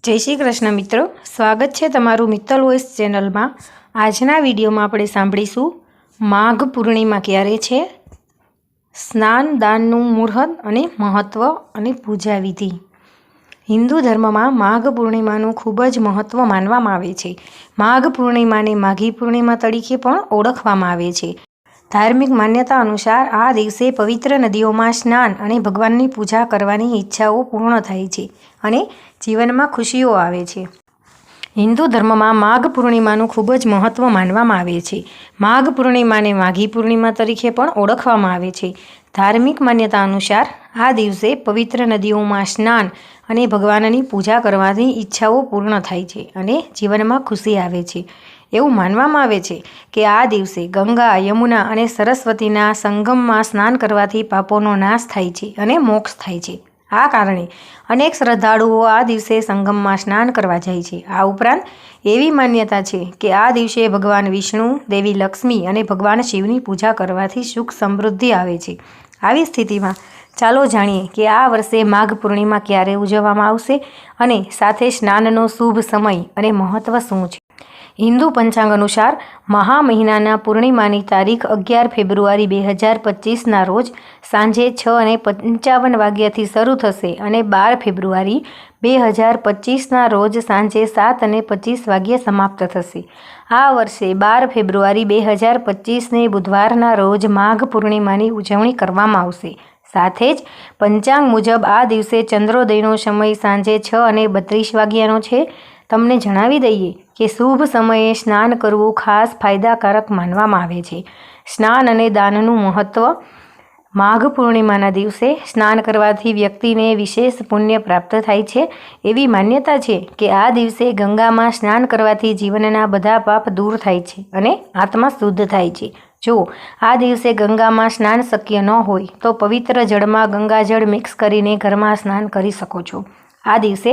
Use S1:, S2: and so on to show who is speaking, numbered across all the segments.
S1: जय श्री कृष्ण मित्रों, स्वागत है तमारू मित्तल वॉइस चेनल में। आजना विडियो में आपणे सांभळीशुं माघ पूर्णिमा क्यारे छे, स्नान दाननुं मुहूर्त अने महत्व अने पूजा विधि। हिंदू धर्म में माघ पूर्णिमानुं खूब ज महत्व मानवामां आवे छे। माघ पूर्णिमाने माघी पूर्णिमा तरीके पण ओळखवामां आवे छे। धार्मिक मान्यता अनुसार आ दिवसे पवित्र नदीओं में स्नान अने भगवाननी पूजा करवानी इच्छाओं पूर्ण थाय छे अने जीवन में खुशीओ आवे छे। हिंदू धर्म में माघ पूर्णिमानुं खूब ज महत्व मानवामां आवे छे। माघ पूर्णिमाने माघी पूर्णिमा तरीके पण ओळखवामां आवे छे। धार्मिक मान्यता अनुसार आ दिवसे पवित्र नदीओं में स्नान अने भगवाननी पूजा करवानी इच्छाओं पूर्ण थाय छे अने जीवन में खुशी आवे छे। एवं मानवामां आवे छे के आ दिवसे गंगा, यमुना अने सरस्वतीना संगम में स्नान करवाथी पापोनो नाश थाय छे अने मोक्ष थाय छे। आ कारणे अनेक श्रद्धाळुओ आ दिवसे संगम में स्नान करवा जाय छे। आ उपरांत एवी मान्यता छे के आ दिवसे भगवान विष्णु, देवी लक्ष्मी अने भगवान शिवनी पूजा करवाथी सुख समृद्धि आवे छे। आवी स्थितिमां चालो जाणीए कि आ वर्षे माघ पूर्णिमा क्यारे उजववामां आवशे अने साथे स्नाननो शुभ समय अने महत्व शुं छे। हिंदू पंचांग अनुसार महा महीनाना पूर्णिमानी तारीख 11 फेब्रुआरी 2025 ना रोज सांजे 6:55 वाग्याथी शरू थशे अने 12 फेब्रुआरी 2025 ना रोज सांजे 7:25 वाग्ये समाप्त थशे। आ वर्षे 12 फेब्रुआरी 2025 ने बुधवारना रोज माघ पूर्णिमानी उजवणी करवामां आवशे। साथे ज पंचांग मुजब आ दिवसे चंद्रोदयनो समय सांजे 6:32 वाग्यानो छे। तमने जणावी दईए कि शुभ समये स्नान करवुं खास फायदाकारक मानवामां आवे छे। स्नान अने दाननुं महत्व। माघ पूर्णिमाना दिवसे स्नान करवाथी व्यक्तिने विशेष पुण्य प्राप्त थाय छे। एवी मान्यता छे कि आ दिवसे गंगामां स्नान करवाथी जीवनना बधा पाप दूर थाय छे अने आत्मा शुद्ध थाय छे। जो आ दिवसे गंगामां स्नान शक्य न होय तो पवित्र जळमां गंगाजळ मिक्स करीने घरमां स्नान करी शको छो। आ दिवसे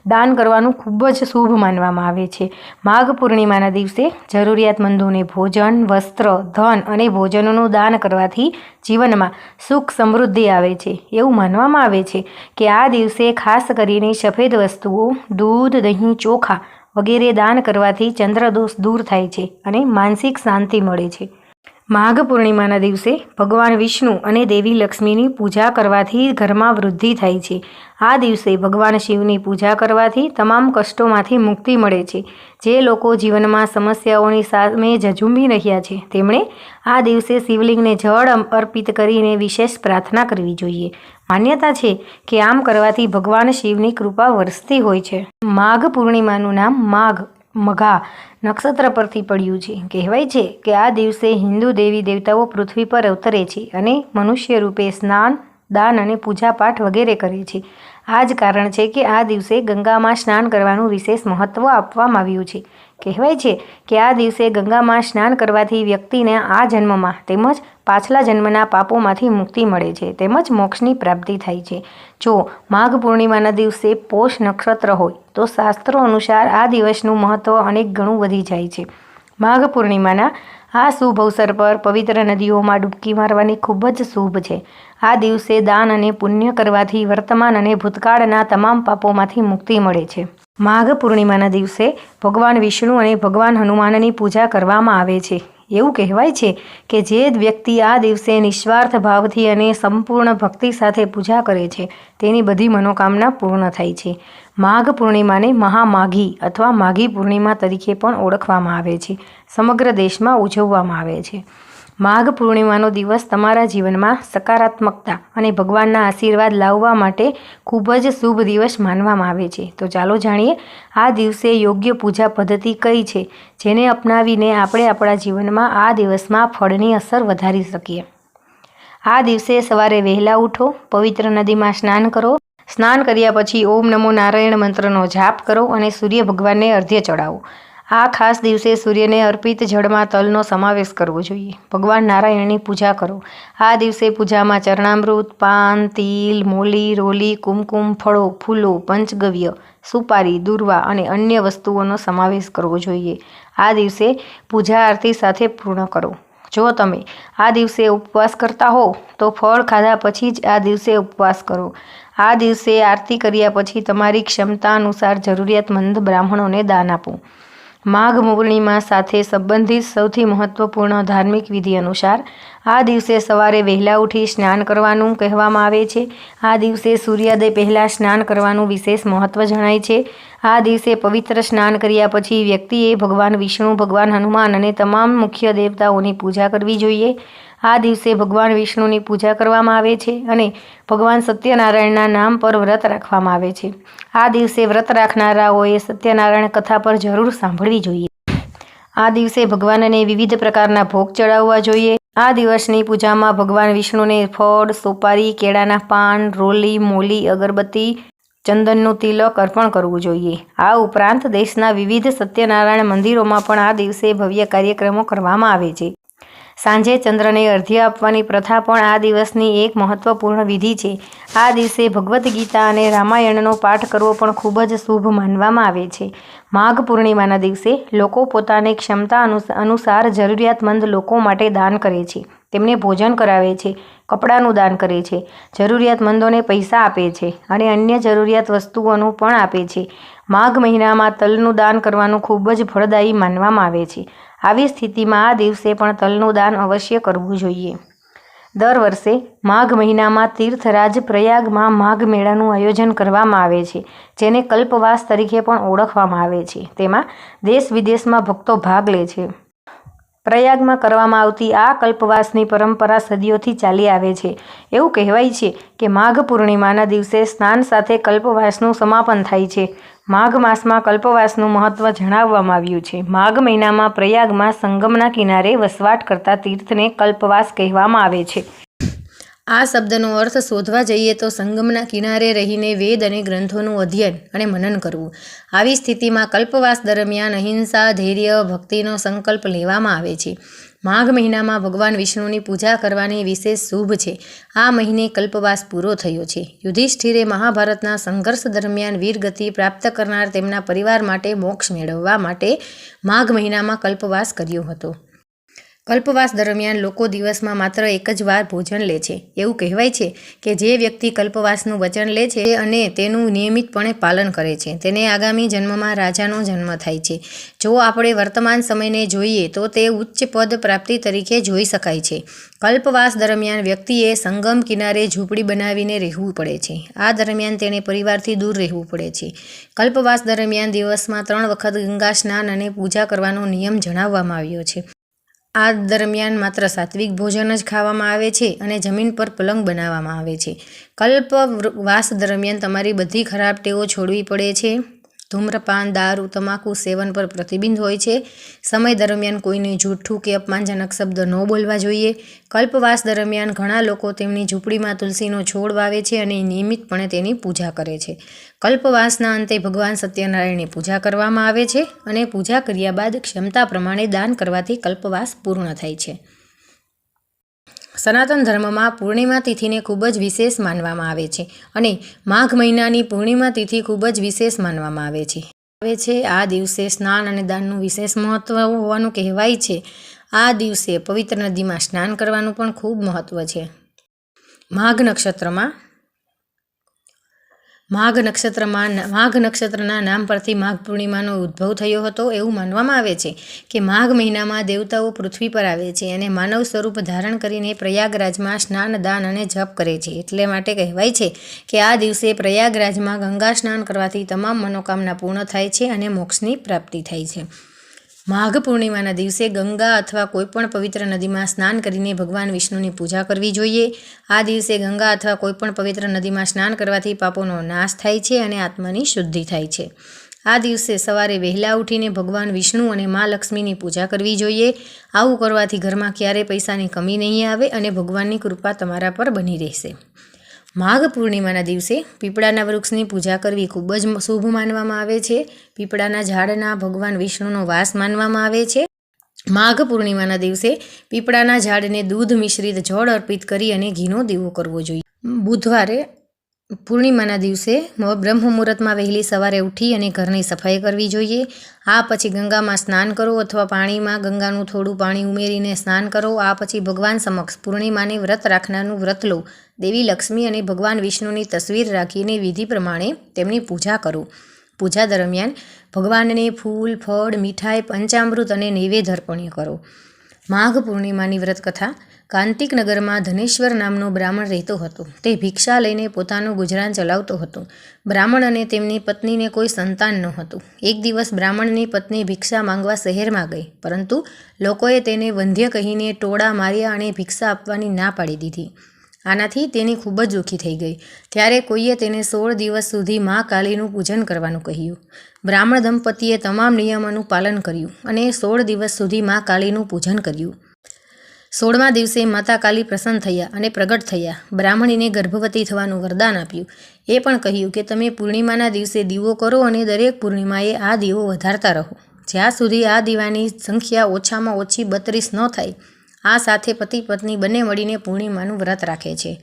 S1: दान करवानुं खूब ज शुभ मानवामां आवे छे। माघ पूर्णिमाना दिवसे जरूरियातमंदोने भोजन, वस्त्र, धन अने भोजननुं दान करवाथी जीवनमां सुख समृद्धि आवे छे। एवुं मानवामां आवे छे कि आ दिवसे खास करीने सफेद वस्तुओ, दूध, दही, चोखा वगैरे दान करवाथी चंद्रदोष दूर थाय छे अने मानसिक शांति मळे छे। माघ पूर्णिमाना दिवसे भगवान विष्णु अने देवी लक्ष्मीनी पूजा करवाथी घरमां वृद्धि थाय छे। आ दिवसे भगवान शिवनी पूजा करवाथी तमाम कष्टोमांथी मुक्ति मळे छे। जे लोको जीवनमां समस्याओनी सामे झઝૂમી रह्या छे तेमणे आ दिवसे शिवलिंगने जळ अर्पित करीने विशेष प्रार्थना करवी जोईए। मान्यता छे कि आम करवाथी भगवान शिवनी कृपा वरसती होय छे। माघ पूर्णिमानुं नाम माघ मघा नक्षत्र परथी पड्युं छे। कहेवाय छे कि आ दिवसे हिंदू देवी देवताओ पृथ्वी पर अवतरे छे अने मनुष्य रूपे स्नान, दान अने पूजा पाठ वगैरे करे छे। आ ज कारण छे कि आ दिवसे गंगामां स्नान करवानुं विशेष महत्व आपवामां आव्युं छे। कहेवाय छे कि आ दिवसे गंगामां स्नान करवाथी व्यक्तिने आ जन्ममां તેમજ પાછલા જન્મના પાપોમાંથી મુક્તિ મળે છે તેમજ મોક્ષની પ્રાપ્તિ થાય છે। જો માઘ પૂર્ણિમાના દિવસે પોષ નક્ષત્ર હોય તો શાસ્ત્રો અનુસાર આ દિવસનું મહત્વ અનેક ગણું વધી જાય છે। માઘ પૂર્ણિમાના આ શુભ અવસર પર પવિત્ર નદીઓમાં ડૂબકી મારવાની ખૂબ જ શુભ છે। આ દિવસે દાન અને પુણ્ય કરવાથી વર્તમાન અને ભૂતકાળના તમામ પાપોમાંથી મુક્તિ મળે છે। માઘ પૂર્ણિમાના દિવસે ભગવાન વિષ્ણુ અને ભગવાન હનુમાનની પૂજા કરવામાં આવે છે। એવું કહેવાય છે કે જે વ્યક્તિ આ દિવસે નિસ્વાર્થ ભાવથી અને સંપૂર્ણ ભક્તિ સાથે પૂજા કરે છે તેની બધી મનોકામના પૂર્ણ થાય છે। માઘ પૂર્ણિમાને મહામાઘી અથવા માઘી પૂર્ણિમા તરીકે પણ ઓળખવામાં આવે છે। સમગ્ર દેશમાં ઉજવવામાં આવે છે। માઘ પૂર્ણિમાનો દિવસ તમારા જીવનમાં સકારાત્મકતા અને ભગવાનના આશીર્વાદ લાવવા માટે ખૂબ જ શુભ દિવસ માનવામાં આવે છે। તો ચાલો જાણીએ આ દિવસે યોગ્ય પૂજા પદ્ધતિ કઈ છે જેને અપનાવીને આપણે આપણા જીવનમાં આ દિવસમાં ફળની અસર વધારી શકીએ। આ દિવસે સવારે વહેલા ઉઠો, પવિત્ર નદીમાં સ્નાન કરો। સ્નાન કર્યા પછી ઓમ નમો નારાયણ મંત્રનો જાપ કરો અને સૂર્ય ભગવાનને અર્ધ્ય ચડાવો। આ ખાસ દિવસે સૂર્યને અર્પિત જળમાં તલનો સમાવેશ કરવો જોઈએ। ભગવાન નારાયણની પૂજા કરો। આ દિવસે પૂજામાં ચરણામૃત, પાન, તિલ, મોલી, રોલી, કુમકુમ, ફળો, ફૂલો, પંચગવ્ય, સુપારી, દુર્વા અને અન્ય વસ્તુઓનો સમાવેશ કરવો જોઈએ। આ દિવસે પૂજા આરતી સાથે પૂર્ણ કરો। જો તમે આ દિવસે ઉપવાસ કરતા હો તો ફળ ખાધા પછી જ આ દિવસે ઉપવાસ કરો। આ દિવસે આરતી કર્યા પછી તમારી ક્ષમતા અનુસાર જરૂરિયાતમંદ બ્રાહ્મણોને દાન આપો. માઘ પૂર્ણિમા સાથે સંબંધિત સૌથી મહત્વપૂર્ણ ધાર્મિક વિધિ અનુસાર આ દિવસે સવારે વહેલા ઉઠી સ્નાન કરવાનું કહેવામાં આવે છે. આ દિવસે સૂર્યોદય પહેલાં સ્નાન કરવાનું વિશેષ મહત્ત્વ જણાય છે. આ દિવસે પવિત્ર સ્નાન કર્યા પછી વ્યક્તિએ ભગવાન વિષ્ણુ, ભગવાન હનુમાન અને તમામ મુખ્ય દેવતાઓની પૂજા કરવી જોઈએ. આ દિવસે ભગવાન વિષ્ણુની પૂજા કરવામાં આવે છે અને ભગવાન સત્યનારાયણના નામ પર વ્રત રાખવામાં આવે છે. આ દિવસે વ્રત રાખનારાઓએ સત્યનારાયણ કથા પર જરૂર સાંભળવી જોઈએ. આ દિવસે ભગવાનને વિવિધ પ્રકારના ભોગ ચડાવવા જોઈએ. આ દિવસની પૂજામાં ભગવાન વિષ્ણુને ફળ, સોપારી, કેળાના પાન, રોલી, મોલી, અગરબત્તી, ચંદનનું તિલક અર્પણ કરવું જોઈએ. આ ઉપરાંત દેશના વિવિધ સત્યનારાયણ મંદિરોમાં પણ આ દિવસે ભવ્ય કાર્યક્રમો કરવામાં આવે છે. સાંજે ચંદ્રને અર્ઘ્ય આપવાની પ્રથા પણ આ દિવસની એક મહત્વપૂર્ણ વિધિ છે. આ દિવસે ભગવદ્ ગીતા અને રામાયણનો પાઠ કરવો પણ ખૂબ જ શુભ માનવામાં આવે છે. માઘ પૂર્ણિમાના દિવસે લોકો પોતાની ક્ષમતા અનુસાર જરૂરિયાતમંદ લોકો માટે દાન કરે છે. તેમને ભોજન કરાવે છે, કપડાનું દાન કરે છે, જરૂરિયાતમંદોને પૈસા આપે છે અને અન્ય જરૂરિયાત વસ્તુઓનું પણ આપે છે. માઘ મહિનામાં તલનું દાન કરવાનું ખૂબ જ ફળદાયી માનવામાં આવે છે. આવી સ્થિતિમાં આ દિવસે પણ તલનું દાન અવશ્ય કરવું જોઈએ. દર વર્ષે માઘ મહિનામાં તીર્થરાજ પ્રયાગમાં માઘ મેળાનું આયોજન કરવામાં આવે છે, જેને કલ્પવાસ તરીકે પણ ઓળખવામાં આવે છે. તેમાં દેશ વિદેશમાં ભક્તો ભાગ લે છે. પ્રયાગમાં કરવામાં આવતી આ કલ્પવાસની પરંપરા સદીઓથી ચાલી આવે છે. એવું કહેવાય છે કે માઘ પૂર્ણિમાના દિવસે સ્નાન સાથે કલ્પવાસનું સમાપન થાય છે. માઘ માસમાં કલ્પવાસનું મહત્ત્વ જણાવવામાં આવ્યું છે. માઘ મહિનામાં પ્રયાગમાં સંગમના કિનારે વસવાટ કરતા તીર્થને કલ્પવાસ કહેવામાં આવે છે. આ શબ્દનો અર્થ શોધવા જઈએ તો સંગમના કિનારે રહીને વેદ અને ગ્રંથોનું અધ્યયન અને મનન કરવું. આવી સ્થિતિમાં કલ્પવાસ દરમિયાન અહિંસા, ધૈર્ય, ભક્તિનો સંકલ્પ લેવામાં આવે છે. માઘ મહિનામાં ભગવાન વિષ્ણુની પૂજા કરવાની વિશેષ શુભ છે. આ મહિને કલ્પવાસ પૂરો થયો છે. યુધિષ્ઠિરે મહાભારતના સંઘર્ષ દરમિયાન વીરગતિ પ્રાપ્ત કરનાર તેમના પરિવાર માટે મોક્ષ મેળવવા માટે માઘ મહિનામાં કલ્પવાસ કર્યો હતો. કલ્પવાસ દરમિયાન લોકો દિવસમાં માત્ર એક જ વાર ભોજન લે છે. એવું કહેવાય છે કે જે વ્યક્તિ કલ્પવાસનું વચન લે છે અને તેનું નિયમિતપણે પાલન કરે છે, તેને આગામી જન્મમાં રાજાનો જન્મ થાય છે. જો આપણે વર્તમાન સમયને જોઈએ તો તે ઉચ્ચ પદ પ્રાપ્તિ તરીકે જોઈ શકાય છે. કલ્પવાસ દરમિયાન વ્યક્તિએ સંગમ કિનારે ઝૂંપડી બનાવીને રહેવું પડે છે. આ દરમિયાન તેણે પરિવારથી દૂર રહેવું પડે છે. કલ્પવાસ દરમિયાન દિવસમાં 3 વખત ગંગા સ્નાન અને પૂજા કરવાનો નિયમ જણાવવામાં આવ્યો છે. આ દરમિયાન માત્ર સાત્વિક ભોજન જ ખાવામાં આવે છે અને જમીન પર પલંગ બનાવવામાં આવે છે. કલ્પવાસ દરમિયાન તમારી બધી ખરાબ ટેવો છોડવી પડે છે. ધૂમ્રપાન, દારૂ, તમાકુ સેવન પર પ્રતિબંધ હોય છે. સમય દરમિયાન કોઈને જૂઠું કે અપમાનજનક શબ્દ ન બોલવા જોઈએ. કલ્પવાસ દરમિયાન ઘણા લોકો તેમની ઝૂંપડીમાં તુલસીનો છોડ વાવે છે અને નિયમિતપણે તેની પૂજા કરે છે. કલ્પવાસના અંતે ભગવાન સત્યનારાયણની પૂજા કરવામાં આવે છે અને પૂજા કર્યા બાદ ક્ષમતા પ્રમાણે દાન કરવાથી કલ્પવાસ પૂર્ણ થાય છે. સનાતન ધર્મમાં પૂર્ણિમા તિથિને ખૂબ જ વિશેષ માનવામાં આવે છે અને માઘ મહિનાની પૂર્ણિમા તિથિ ખૂબ જ વિશેષ માનવામાં આવે છે. આ દિવસે સ્નાન અને દાનનું વિશેષ મહત્ત્વ હોવાનું કહેવાય છે. આ દિવસે પવિત્ર નદીમાં સ્નાન કરવાનું પણ ખૂબ મહત્ત્વ છે. માઘ નક્ષત્રના નામ પરથી માઘ પૂર્ણિમાનો ઉદ્ભવ થયો હતો. એવું માનવામાં આવે છે કે માઘ મહિનામાં દેવતાઓ પૃથ્વી પર આવે છે અને માનવ સ્વરૂપ ધારણ કરીને પ્રયાગરાજમાં સ્નાન, દાન અને જપ કરે છે. એટલે માટે કહેવાય છે કે આ દિવસે પ્રયાગરાજમાં ગંગા સ્નાન કરવાથી તમામ મનોકામના પૂર્ણ થાય છે અને મોક્ષની પ્રાપ્તિ થાય છે. માઘ પૂર્ણિમાના દિવસે ગંગા અથવા કોઈપણ પવિત્ર નદીમાં સ્નાન કરીને ભગવાન વિષ્ણુની પૂજા કરવી જોઈએ. આ દિવસે ગંગા અથવા કોઈપણ પવિત્ર નદીમાં સ્નાન કરવાથી પાપોનો નાશ થાય છે અને આત્માની શુદ્ધિ થાય છે. આ દિવસે સવારે વહેલા ઉઠીને ભગવાન વિષ્ણુ અને મા લક્ષ્મીની પૂજા કરવી જોઈએ. આવું કરવાથી ઘરમાં ક્યારેય પૈસાની કમી નહીં આવે અને ભગવાનની કૃપા તમારા પર બની રહેશે. માઘ પૂર્ણિમાના દિવસે પીપળાના વૃક્ષની પૂજા કરવી ખૂબ જ શુભ માનવામાં આવે છે. પીપળાના ઝાડના ભગવાન વિષ્ણુનો વાસ માનવામાં આવે છે. માઘ પૂર્ણિમાના દિવસે પીપળાના ઝાડને દૂધ મિશ્રિત જળ અર્પિત કરી અને ઘીનો દીવો કરવો જોઈએ. બુધવારે પૂર્ણિમાના દિવસે બ્રહ્મ મુહૂર્તમાં વહેલી સવારે ઉઠી અને ઘરની સફાઈ કરવી જોઈએ. આ પછી ગંગામાં સ્નાન કરો અથવા પાણીમાં ગંગાનું થોડું પાણી ઉમેરીને સ્નાન કરો. આ પછી ભગવાન સમક્ષ પૂર્ણિમાની વ્રત રાખનારનું વ્રત લો. દેવી લક્ષ્મી અને ભગવાન વિષ્ણુની તસવીર રાખીને વિધિ પ્રમાણે તેમની પૂજા કરો. પૂજા દરમિયાન ભગવાનને ફૂલ, ફળ, મીઠાઈ, પંચામૃત અને નૈવેદ્ય અર્પણ કરો. માઘ પૂર્ણિમાની વ્રત કથા. કાંતિક નગરમાં ધનેશ્વર નામનો બ્રાહ્મણ રહેતો હતો. તે ભિક્ષા લઈને પોતાનું ગુજરાન ચલાવતો હતો. બ્રાહ્મણ અને તેમની પત્નીને કોઈ સંતાન ન હતું. એક દિવસ બ્રાહ્મણની પત્ની ભિક્ષા માંગવા શહેરમાં ગઈ, પરંતુ લોકોએ તેને વંધ્ય કહીને ટોળા માર્યા અને ભિક્ષા આપવાની ના પાડી દીધી. આનાથી તેની ખૂબ જ દુઃખી થઈ ગઈ. ત્યારે કોઈએ તેને 16 દિવસ સુધી મા કાળીનું પૂજન કરવાનું કહ્યું. બ્રાહ્મણ દંપતીએ તમામ નિયમોનું પાલન કર્યું અને 16 દિવસ સુધી મા કાળીનું પૂજન કર્યું. 16મા દિવસે માતા કાળી પ્રસન્ન થયા અને પ્રગટ થયા. બ્રાહ્મણીને ગર્ભવતી થવાનું વરદાન આપ્યું. એ પણ કહ્યું કે તમે પૂર્ણિમાના દિવસે દીવો કરો અને દરેક પૂર્ણિમાએ આ દીવો વધારતા રહો, જ્યાં સુધી આ દીવાની સંખ્યા ઓછામાં ઓછી 32 ન થાય. આ સાથે પતિ પત્ની બંને મળીને પૂર્ણિમાનું વ્રત રાખે છે.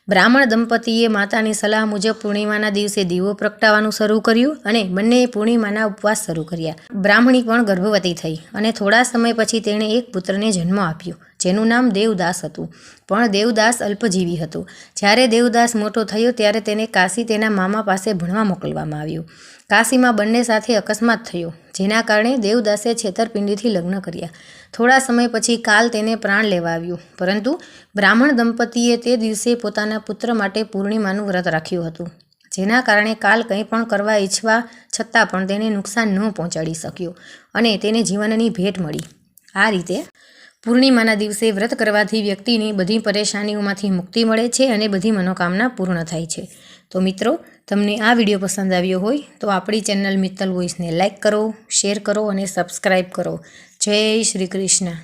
S1: બ્રાહ્મણ દંપતીએ માતાની સલાહ મુજબ પૂર્ણિમાના દિવસે દીવો પ્રગટાવવાનું શરૂ કર્યું અને બંનેએ પૂર્ણિમાના ઉપવાસ શરૂ કર્યા. બ્રાહ્મણી પણ ગર્ભવતી થઈ અને થોડા સમય પછી તેણે એક પુત્રને જન્મ આપ્યો, જેનું નામ દેવદાસ હતું. પણ દેવદાસ અલ્પજીવી હતો. જ્યારે દેવદાસ મોટો થયો ત્યારે તેને કાશી તેના મામા પાસે ભણવા મોકલવામાં આવ્યો. કાશીમાં બંને સાથે અકસ્માત થયો, જેના કારણે દેવદાસે છેતરપિંડીથી લગ્ન કર્યા. થોડા સમય પછી કાલ તેને પ્રાણ લેવા આવ્યો, પરંતુ બ્રાહ્મણ દંપતીએ તે દિવસે પોતાના પુત્ર માટે પૂર્ણિમાનું વ્રત રાખ્યું હતું, જેના કારણે કાલ કંઈ પણ કરવા ઈચ્છવા છતાં પણ તેને નુકસાન ન પહોંચાડી શક્યો અને તેને જીવનની ભેટ મળી. આ રીતે પૂર્ણિમાના દિવસે વ્રત કરવાથી વ્યક્તિની બધી પરેશાનીઓમાંથી મુક્તિ મળે છે અને બધી મનોકામના પૂર્ણ થાય છે. તો મિત્રો, તમને આ વિડીયો પસંદ આવ્યો હોય તો આપણી ચેનલ મિત્તલ વોઇસને લાઇક કરો, શેર કરો અને સબસ્ક્રાઈબ કરો. જય શ્રી કૃષ્ણ.